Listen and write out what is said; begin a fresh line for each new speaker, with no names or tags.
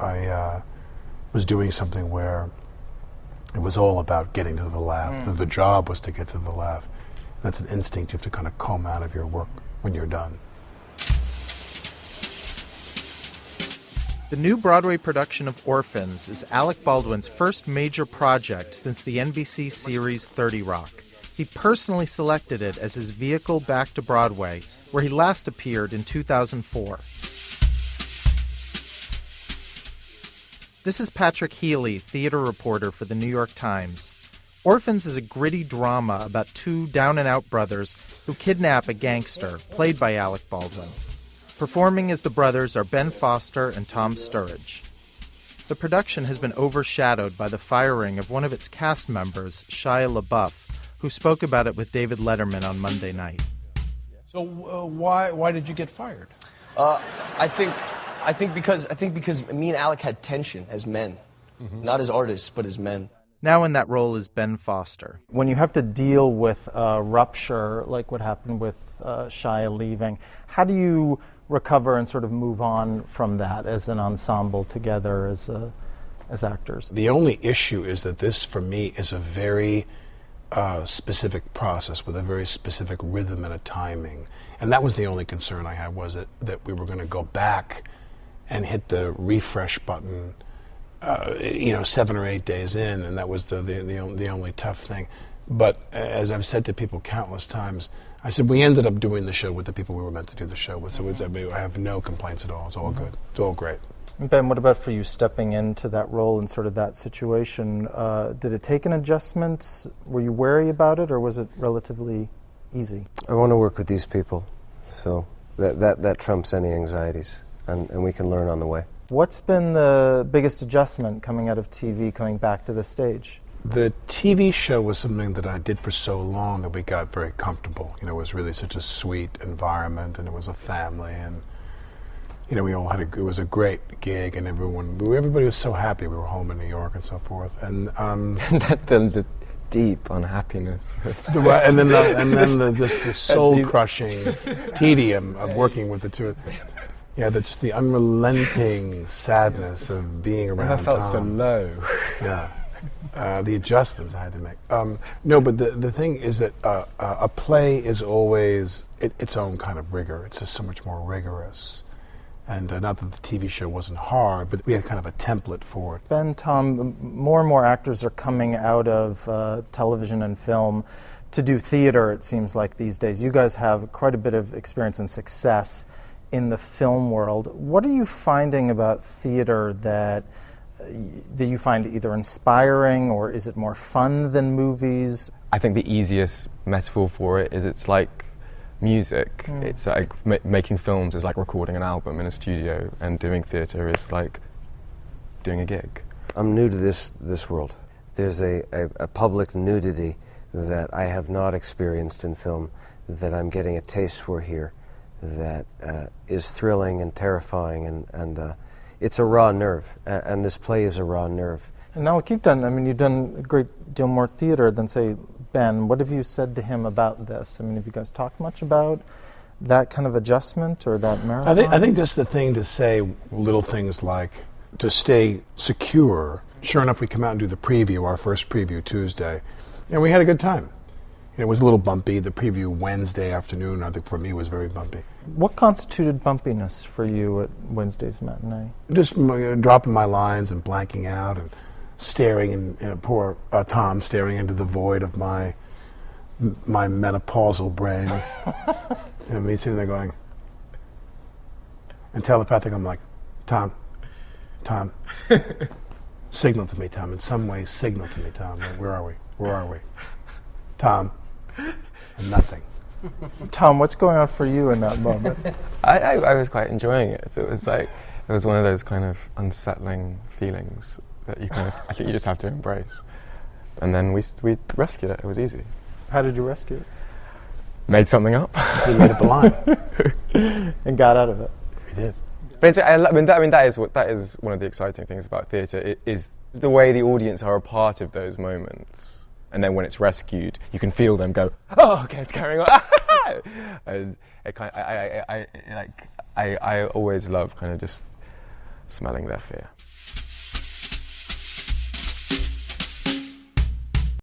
I was doing something where it was all about getting to the laugh. The job was to get to the laugh. That's an instinct you have to kind of comb out of your work when you're done.
The new Broadway production of Orphans is Alec Baldwin's first major project since the NBC series 30 Rock. He personally selected it as his vehicle back to Broadway, where he last appeared in 2004. This is Patrick Healy, theater reporter for the New York Times. Orphans is a gritty drama about two down-and-out brothers who kidnap a gangster, played by Alec Baldwin. Performing as the brothers are Ben Foster and Tom Sturridge. The production has been overshadowed by the firing of one of its cast members, Shia LaBeouf, who spoke about it with David Letterman on Monday night.
So why did you get fired?
I think because me and Alec had tension as men, not as artists, but as men.
Now in that role is Ben Foster.
When you have to deal with a rupture, like what happened with Shia leaving, how do you recover and sort of move on from that as an ensemble together as actors?
The only issue is that this, for me, is a very specific process with a very specific rhythm and a timing. And that was the only concern I had, was that we were going to go back and hit the refresh button 7 or 8 days in, and that was the only tough thing. But as I've said to people countless times, I said we ended up doing the show with the people we were meant to do the show with, so I have no complaints at all. It's all good. It's all great.
Ben, what about for you stepping into that role in sort of that situation? Did it take an adjustment? Were you wary about it, or was it relatively easy?
I want to work with these people, so that trumps any anxieties, and we can learn on the way.
What's been the biggest adjustment coming out of TV, coming back to the stage?
The TV show was something that I did for so long that we got very comfortable. It was really such a sweet environment, and it was a family, and we all had it was a great gig, and everybody was so happy we were home in New York and so forth. And
that builds a deep unhappiness.
and then the soul crushing tedium of working with the two. Yeah, that's just the unrelenting sadness of being around Tom.
I felt so low.
Yeah. The adjustments I had to make. No, but the thing is that a play is always its own kind of rigor. It's just so much more rigorous. And not that the TV show wasn't hard, but we had kind of a template for it.
Ben, Tom, more and more actors are coming out of television and film to do theater, it seems like, these days. You guys have quite a bit of experience and success in the film world. What are you finding about theater that you find either inspiring, or is it more fun than movies?
I think the easiest metaphor for it is it's like music. It's like making films is like recording an album in a studio, and doing theater is like doing a gig.
I'm new to this world. There's a public nudity that I have not experienced in film that I'm getting a taste for here, that is thrilling and terrifying, and it's a raw nerve, and this play is a raw nerve.
And now, you've done a great deal more theater than, say, Ben. What have you said to him about this? Have you guys talked much about that kind of adjustment or that marathon?
I think that's the thing to say, little things like to stay secure. Sure enough, we come out and do the preview, our first preview Tuesday, and we had a good time. It was a little bumpy. The preview Wednesday afternoon, I think for me, was very bumpy.
What constituted bumpiness for you at Wednesday's matinee?
Just dropping my lines and blanking out and staring, and poor Tom staring into the void of my menopausal brain. And me sitting there going, and telepathic, I'm like, Tom, signal to me, Tom. In some way, signal to me, Tom. Like, where are we? Tom. And nothing.
Tom, what's going on for you in that moment?
I was quite enjoying it. It was one of those kind of unsettling feelings that I think you just have to embrace. And then we rescued it. It was easy.
How did you rescue it?
Made something up.
We made up a line.
And got out of it.
We did.
But that is one of the exciting things about theatre, is the way the audience are a part of those moments. And then when it's rescued, you can feel them go, oh, okay, it's carrying on. And I always love kind of just smelling their fear.